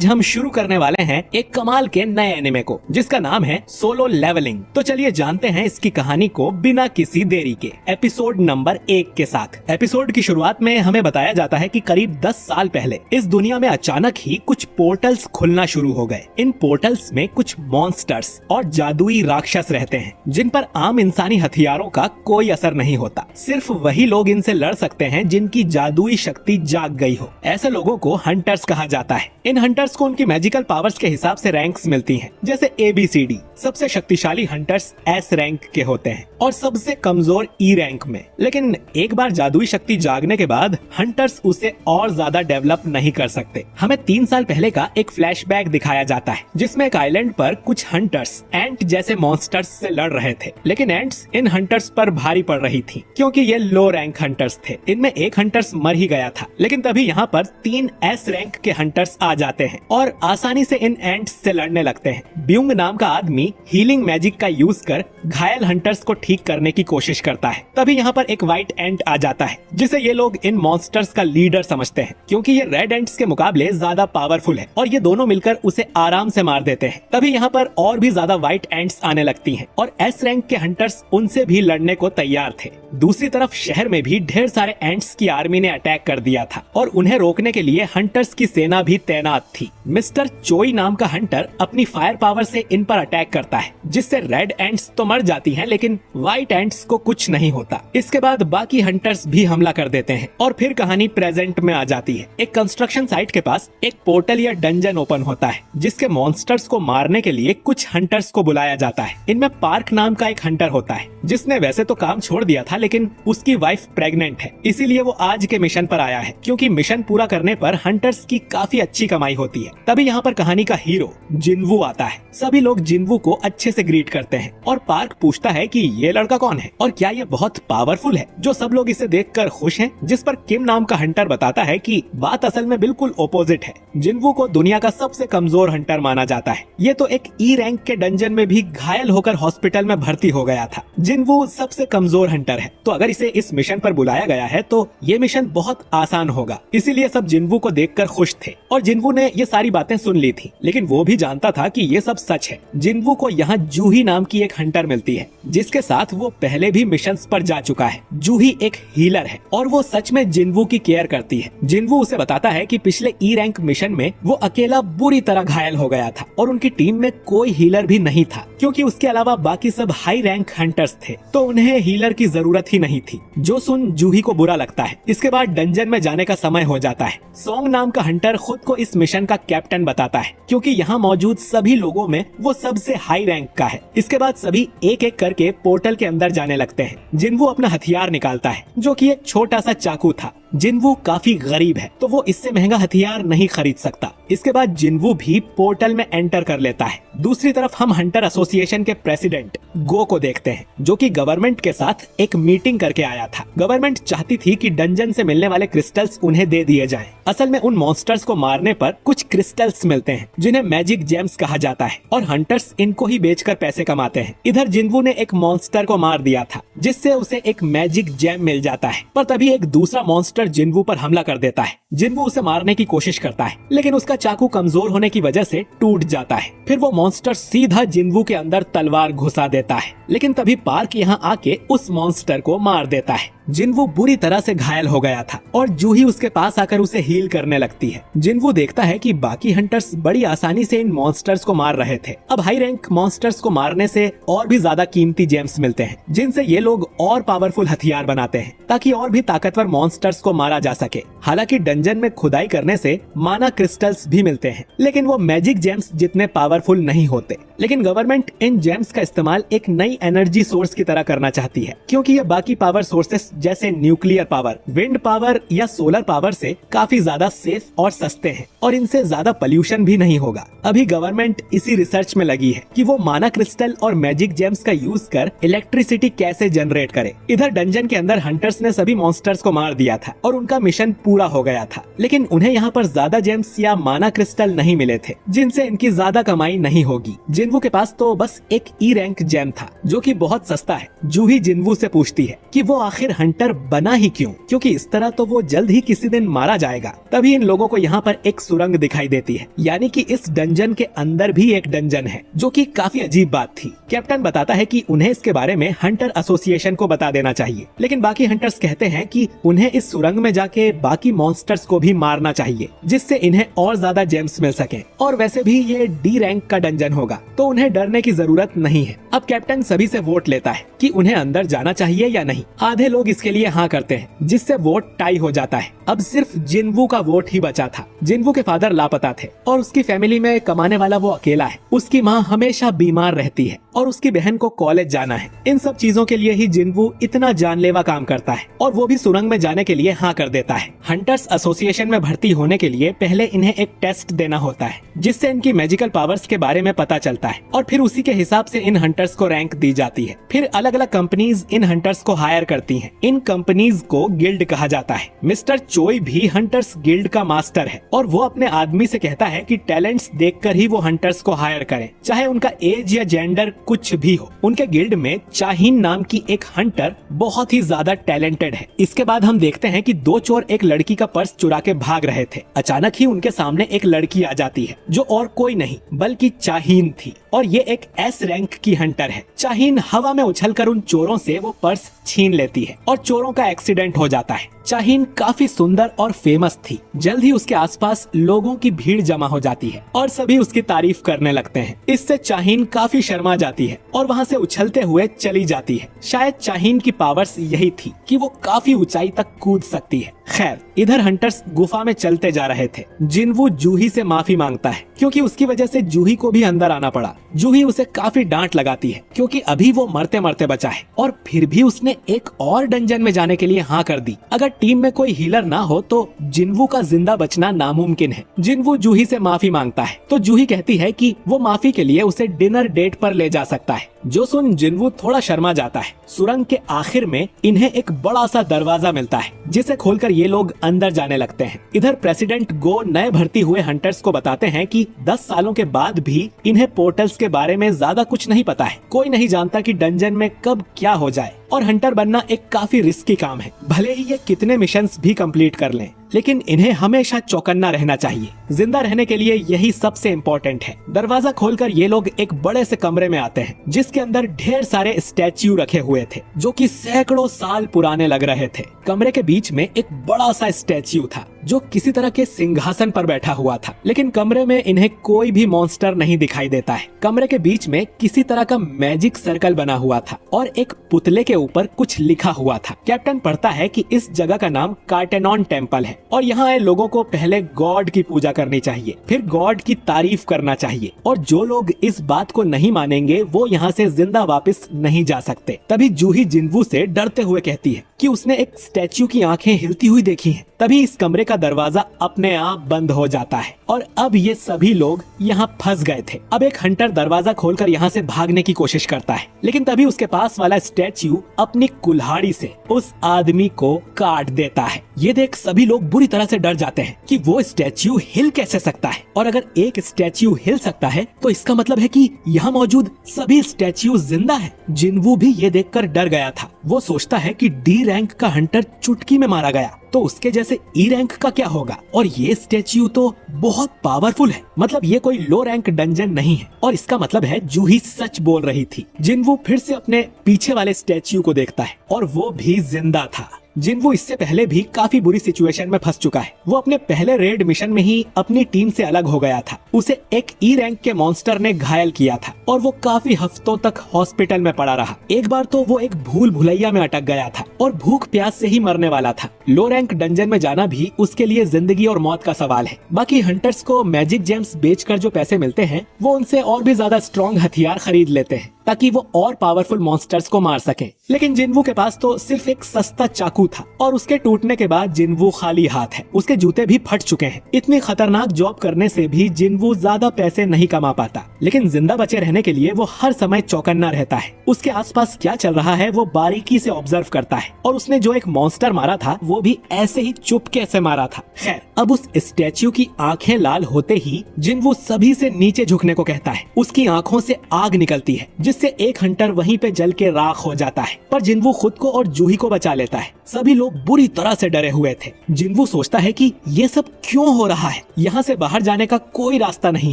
हम शुरू करने वाले हैं एक कमाल के नए एनिमे को जिसका नाम है सोलो लेवलिंग। तो चलिए जानते हैं इसकी कहानी को बिना किसी देरी के एपिसोड नंबर 1 के साथ। एपिसोड की शुरुआत में हमें बताया जाता है कि करीब 10 साल पहले इस दुनिया में अचानक ही कुछ पोर्टल्स खुलना शुरू हो गए। इन पोर्टल्स में कुछ मॉन्स्टर्स और जादुई राक्षस रहते हैं जिन पर आम इंसानी हथियारों का कोई असर नहीं होता। सिर्फ वही लोग इनसे लड़ सकते हैं जिनकी जादुई शक्ति जाग गई हो। ऐसे लोगों को हंटर्स कहा जाता है। इन हंटर्स को उनकी मैजिकल पावर्स के हिसाब से रैंक्स मिलती हैं, जैसे ABCD। सबसे शक्तिशाली हंटर्स S रैंक के होते हैं और सबसे कमजोर E रैंक में। लेकिन एक बार जादुई शक्ति जागने के बाद हंटर्स उसे और ज्यादा डेवलप नहीं कर सकते। हमें 3 साल पहले का एक फ्लैशबैक दिखाया जाता है जिसमें एक आइलैंड पर कुछ हंटर्स एंट जैसे मॉन्स्टर्स से लड़ रहे थे। लेकिन एंट्स इन हंटर्स पर भारी पड़ रही थी क्योंकि ये लो रैंक हंटर्स थे। इनमें एक हंटर्स मर ही गया था। लेकिन तभी यहाँ पर 3 S रैंक के हंटर्स आ जाते हैं और आसानी से इन एंट्स से लड़ने लगते हैं। ब्यूंग नाम का आदमी हीलिंग मैजिक का यूज कर घायल हंटर्स को ठीक करने की कोशिश करता है। तभी यहाँ पर एक व्हाइट एंट आ जाता है जिसे ये लोग इन मॉन्स्टर्स का लीडर समझते हैं क्योंकि ये रेड एंट्स के मुकाबले ज्यादा पावरफुल है और ये दोनों मिलकर उसे आराम से मार देते हैं। तभी यहाँ पर और भी ज्यादा व्हाइट एंट्स आने लगती हैं और S रैंक के हंटर्स उनसे भी लड़ने को तैयार थे। दूसरी तरफ शहर में भी ढेर सारे एंट्स की आर्मी ने अटैक कर दिया था और उन्हें रोकने के लिए हंटर्स की सेना भी तैनात थी। मिस्टर चोई नाम का हंटर अपनी फायर पावर से इन पर अटैक करता है जिससे रेड एंट्स तो मर जाती हैं लेकिन व्हाइट एंट्स को कुछ नहीं होता। इसके बाद बाकी हंटर्स भी हमला कर देते हैं और फिर कहानी प्रेजेंट में आ जाती है। एक कंस्ट्रक्शन साइट के पास एक पोर्टल या डंजन ओपन होता है जिसके मॉन्स्टर्स को मारने के लिए कुछ हंटर्स को बुलाया जाता है। इनमें पार्क नाम का एक हंटर होता है जिसने वैसे तो काम छोड़ दिया था लेकिन उसकी वाइफ प्रेग्नेंट है, इसीलिए वो आज के मिशन पर आया है क्योंकि मिशन पूरा करने पर हंटर्स की काफी अच्छी कमाई होती है। तभी यहाँ पर कहानी का हीरो जिनवू आता है। सभी लोग जिनवू को अच्छे से ग्रीट करते हैं और पार्क पूछता है कि ये लड़का कौन है और क्या ये बहुत पावरफुल है। जो सब लोग इसे देखकर खुश हैं, जिस पर किम नाम का हंटर बताता है कि बात असल में बिल्कुल ओपोजिट है। जिनवू को दुनिया का सबसे कमजोर हंटर माना जाता है। ये तो एक E रैंक के डंजन में भी घायल होकर हॉस्पिटल में भर्ती हो गया था। जिनवू सबसे कमजोर हंटर है तो अगर इसे इस मिशन पर बुलाया गया है तो ये मिशन बहुत आसान होगा, इसीलिए सब जिनवू को देखकर खुश थे और जिनवू ने ये सारी बातें सुन ली थी। लेकिन वो भी जानता था कि ये सब सच है। जिनवू को यहाँ जूही नाम की एक हंटर मिलती है जिसके साथ वो पहले भी मिशंस पर जा चुका है। जूही एक हीलर है और वो सच में जिनवू की केयर करती है। जिनवू उसे बताता है कि पिछले E रैंक मिशन में वो अकेला बुरी तरह घायल हो गया था और उनकी टीम में कोई हीलर भी नहीं था क्योंकि उसके अलावा बाकी सब हाई रैंक हंटर्स थे तो उन्हें हीलर की जरूरत ही नहीं थी। जो सुन जूही को बुरा लगता है। इसके बाद डंजन में जाने का समय हो जाता है। सॉन्ग नाम का हंटर खुद को इस मिशन का कैप्टन बताता है क्योंकि यहाँ मौजूद सभी लोगों में वो सबसे हाई रैंक का है। इसके बाद सभी एक एक करके पोर्टल के अंदर जाने लगते हैं। जिनवू अपना हथियार निकालता है जो कि एक छोटा सा चाकू था। जिनवू काफी गरीब है तो वो इससे महंगा हथियार नहीं खरीद सकता। इसके बाद जिनवू भी पोर्टल में एंटर कर लेता है। दूसरी तरफ हम हंटर एसोसिएशन के प्रेसिडेंट गो को देखते हैं जो कि गवर्नमेंट के साथ एक मीटिंग करके आया था। गवर्नमेंट चाहती थी कि डंजन से मिलने वाले क्रिस्टल्स उन्हें दे दिए जाएं। असल में उन मॉन्स्टर्स को मारने पर कुछ क्रिस्टल्स मिलते हैं जिन्हें मैजिक जेम्स कहा जाता है और हंटर्स इनको ही बेचकर पैसे कमाते हैं। इधर जिनवू ने एक मॉन्स्टर को मार दिया था जिससे उसे एक मैजिक जेम मिल जाता है, पर तभी एक दूसरा मॉन्स्टर जिनवू पर हमला कर देता है। जिनवू उसे मारने की कोशिश करता है लेकिन उसका चाकू कमजोर होने की वजह से टूट जाता है। फिर वो मॉन्स्टर सीधा जिनवू के अंदर तलवार घुसा देता है लेकिन तभी पार्क यहाँ आके उस मॉन्स्टर को मार देता है। जिनवू बुरी तरह से घायल हो गया था और जूही उसके पास आकर उसे हील करने लगती है। जिनवू देखता है कि बाकी हंटर्स बड़ी आसानी से इन मॉन्स्टर्स को मार रहे थे। अब हाई रैंक मॉन्स्टर्स को मारने से और भी ज्यादा कीमती जेम्स मिलते हैं जिनसे ये लोग और पावरफुल हथियार बनाते हैं ताकि और भी ताकतवर मॉन्स्टर्स को मारा जा सके। हालांकि डंजन में खुदाई करने से माना क्रिस्टल्स भी मिलते हैं लेकिन वो मैजिक जेम्स जितने पावरफुल नहीं होते। लेकिन गवर्नमेंट इन जेम्स का इस्तेमाल एक नई एनर्जी सोर्स की तरह करना चाहती है क्योंकि ये बाकी पावर सोर्सेस जैसे न्यूक्लियर पावर, विंड पावर या सोलर पावर से काफी ज्यादा सेफ और सस्ते हैं और इनसे ज्यादा पोल्यूशन भी नहीं होगा। अभी गवर्नमेंट इसी रिसर्च में लगी है कि वो माना क्रिस्टल और मैजिक जेम्स का यूज कर इलेक्ट्रिसिटी कैसे जनरेट करे। इधर डंजन के अंदर हंटर्स ने सभी मॉन्स्टर्स को मार दिया था और उनका मिशन पूरा हो गया था। लेकिन उन्हें यहाँ पर ज्यादा जेम्स या माना क्रिस्टल नहीं मिले थे जिनसे इनकी ज्यादा कमाई नहीं होगी। जिनवू के पास तो बस एक ई रैंक जेम था जो कि बहुत सस्ता है। जूही जिनवू से पूछती है कि वो आखिर हंटर बना ही क्यों, क्योंकि इस तरह तो वो जल्द ही किसी दिन मारा जाएगा। तभी इन लोगों को यहाँ पर एक सुरंग दिखाई देती है, यानी कि इस डंजन के अंदर भी एक डंजन है, जो कि काफी अजीब बात थी। कैप्टन बताता है कि उन्हें इसके बारे में हंटर एसोसिएशन को बता देना चाहिए, लेकिन बाकी हंटर्स कहते हैं कि उन्हें इस सुरंग में जाके बाकी मॉन्स्टर्स को भी मारना चाहिए, जिससे इन्हें और ज्यादा जेम्स मिल सके। और वैसे भी ये डी रैंक का डंजन होगा, तो उन्हें डरने की जरूरत नहीं है। अब कैप्टन सभी से वोट लेता है कि उन्हें अंदर जाना चाहिए या नहीं। आधे लोग इसके लिए हाँ करते हैं, जिससे वोट टाई हो जाता है। अब सिर्फ जिनवू का वोट ही बचा था। जिनवू के फादर लापता थे और उसकी फैमिली में कमाने वाला वो अकेला है। उसकी माँ हमेशा बीमार रहती है और उसकी बहन को कॉलेज जाना है। इन सब चीजों के लिए ही जिनवू इतना जानलेवा काम करता है और वो भी सुरंग में जाने के लिए हाँ कर देता है। हंटर्स एसोसिएशन में भर्ती होने के लिए पहले इन्हें एक टेस्ट देना होता है, जिससे इनकी मैजिकल पावर्स के बारे में पता चलता है और फिर उसी के हिसाब से इन हंटर्स को रैंक दी जाती है। फिर अलग अलग कंपनीज इन हंटर्स को हायर करती हैं। इन कंपनीज को गिल्ड कहा जाता है। मिस्टर चोई भी हंटर्स गिल्ड का मास्टर है और वो अपने आदमी से कहता है कि टैलेंट्स देखकर ही वो हंटर्स को हायर करें, चाहे उनका एज या जेंडर कुछ भी हो। उनके गिल्ड में चाहीन नाम की एक हंटर बहुत ही ज्यादा टैलेंटेड है। इसके बाद हम देखते हैं कि दो चोर एक लड़की का पर्स चुरा के भाग रहे थे। अचानक ही उनके सामने एक लड़की आ जाती है, जो और कोई नहीं बल्कि चाहीन थी और ये एक एस रैंक की हंटर है। चाहीन हवा में उछलकर उन चोरों से वो पर्स छीन लेती है और चोरों का एक्सीडेंट हो जाता है। चाहीन काफी सुंदर और फेमस थी। जल्द ही उसके आसपास लोगों की भीड़ जमा हो जाती है और सभी उसकी तारीफ करने लगते हैं। इससे चाहीन काफी शर्मा जाती है और वहाँ से उछलते हुए चली जाती है। शायद चाहीन की पावर्स यही थी कि वो काफी ऊंचाई तक कूद सकती है। खैर, इधर हंटर्स गुफा में चलते जा रहे थे। जिनवू जूही से माफी मांगता है क्योंकि उसकी वजह से जूही को भी अंदर आना पड़ा। जूही उसे काफी डांट लगाती है क्योंकि अभी वो मरते मरते बचा है और फिर भी उसने एक और डंजन में जाने के लिए हाँ कर दी। अगर टीम में कोई हीलर ना हो तो जिनवू का जिंदा बचना नामुमकिन है। जिनवू जूही से माफी मांगता है तो जूही कहती है कि वो माफी के लिए उसे डिनर डेट पर ले जा सकता है, जो सुन जिनवू थोड़ा शर्मा जाता है। सुरंग के आखिर में इन्हें एक बड़ा सा दरवाजा मिलता है, जिसे खोलकर ये लोग अंदर जाने लगते हैं। इधर प्रेसिडेंट गो नए भर्ती हुए हंटर्स को बताते हैं कि 10 सालों के बाद भी इन्हें पोर्टल्स के बारे में ज्यादा कुछ नहीं पता है। कोई नहीं जानता कि डंजन में कब क्या हो जाए और हंटर बनना एक काफी रिस्की काम है। भले ही ये कितने मिशंस भी कंप्लीट कर लें, लेकिन इन्हें हमेशा चौकन्ना रहना चाहिए। जिंदा रहने के लिए यही सबसे इम्पोर्टेंट है। दरवाजा खोलकर ये लोग एक बड़े से कमरे में आते हैं, जिसके अंदर ढेर सारे स्टैच्यू रखे हुए थे, जो कि सैकड़ों साल पुराने लग रहे थे। कमरे के बीच में एक बड़ा सा स्टैच्यू था, जो किसी तरह के सिंहासन पर बैठा हुआ था, लेकिन कमरे में इन्हें कोई भी मॉन्स्टर नहीं दिखाई देता है। कमरे के बीच में किसी तरह का मैजिक सर्कल बना हुआ था और एक पुतले के ऊपर कुछ लिखा हुआ था। कैप्टन पढ़ता है कि इस जगह का नाम कार्टेनॉन टेम्पल है और यहाँ आए लोगों को पहले गॉड की पूजा करनी चाहिए, फिर गॉड की तारीफ करना चाहिए, और जो लोग इस बात को नहीं मानेंगे वो यहाँ से जिंदा वापस नहीं जा सकते। तभी जूही जिनवू से डरते हुए कहती है कि उसने एक स्टैच्यू की आंखें हिलती हुई देखी हैं। तभी इस कमरे का दरवाजा अपने आप बंद हो जाता है और अब ये सभी लोग यहाँ फंस गए थे। अब एक हंटर दरवाजा खोलकर यहाँ से भागने की कोशिश करता है, लेकिन तभी उसके पास वाला स्टैच्यू अपनी कुल्हाड़ी से उस आदमी को काट देता है। ये देख सभी लोग बुरी तरह से डर जाते हैं कि वो स्टैच्यू हिल कैसे सकता है, और अगर एक स्टैच्यू हिल सकता है तो इसका मतलब है कि यहाँ मौजूद सभी स्टैच्यू जिंदा है। जिनवू भी ये देखकर डर गया था। वो सोचता है कि डी रैंक का हंटर चुटकी में मारा गया तो उसके जैसे ई रैंक का क्या होगा, और ये स्टैच्यू तो बहुत पावरफुल है, मतलब ये कोई लो रैंक डंजन नहीं है, और इसका मतलब है जूही सच बोल रही थी। जिनवू फिर से अपने पीछे वाले स्टैच्यू को देखता है और वो भी जिंदा था। जिनवू इससे पहले भी काफी बुरी सिचुएशन में फंस चुका है। वो अपने पहले रेड मिशन में ही अपनी टीम से अलग हो गया था। उसे एक ई रैंक के मॉन्स्टर ने घायल किया था और वो काफी हफ्तों तक हॉस्पिटल में पड़ा रहा। एक बार तो वो एक भूल भुलैया में अटक गया था और भूख प्यास से ही मरने वाला था। लो रैंक डंजन में जाना भी उसके लिए जिंदगी और मौत का सवाल है। बाकी हंटर्स को मैजिक जेम्स बेचकर जो पैसे मिलते हैं वो उनसे और भी ज्यादा स्ट्रॉन्ग हथियार खरीद लेते हैं ताकि वो और पावरफुल मॉन्स्टर्स को मार सके। लेकिन जिनवू के पास तो सिर्फ एक सस्ता चाकू था और उसके टूटने के बाद जिनवू खाली हाथ है। उसके जूते भी फट चुके हैं। इतनी खतरनाक जॉब करने से भी जिनवू ज्यादा पैसे नहीं कमा पाता, लेकिन जिंदा बचे रहने बचाने के लिए वो हर समय चौकन्ना रहता है। उसके आसपास क्या चल रहा है वो बारीकी से ऑब्जर्व करता है और उसने जो एक मॉन्स्टर मारा था वो भी ऐसे ही चुपके से मारा था। खैर, अब उस स्टैच्यू की आंखें लाल होते ही जिन्वू सभी से नीचे झुकने को कहता है। उसकी आंखों से आग निकलती है जिससे एक हंटर वहीं पे जल के राख हो जाता है, पर जिन्वू खुद को और जूही को बचा लेता है। सभी लोग बुरी तरह से डरे हुए थे। जिन्वू सोचता है कि ये सब क्यों हो रहा है, यहाँ से बाहर जाने का कोई रास्ता नहीं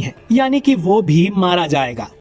है, यानी कि वो भी मारा जाएगा।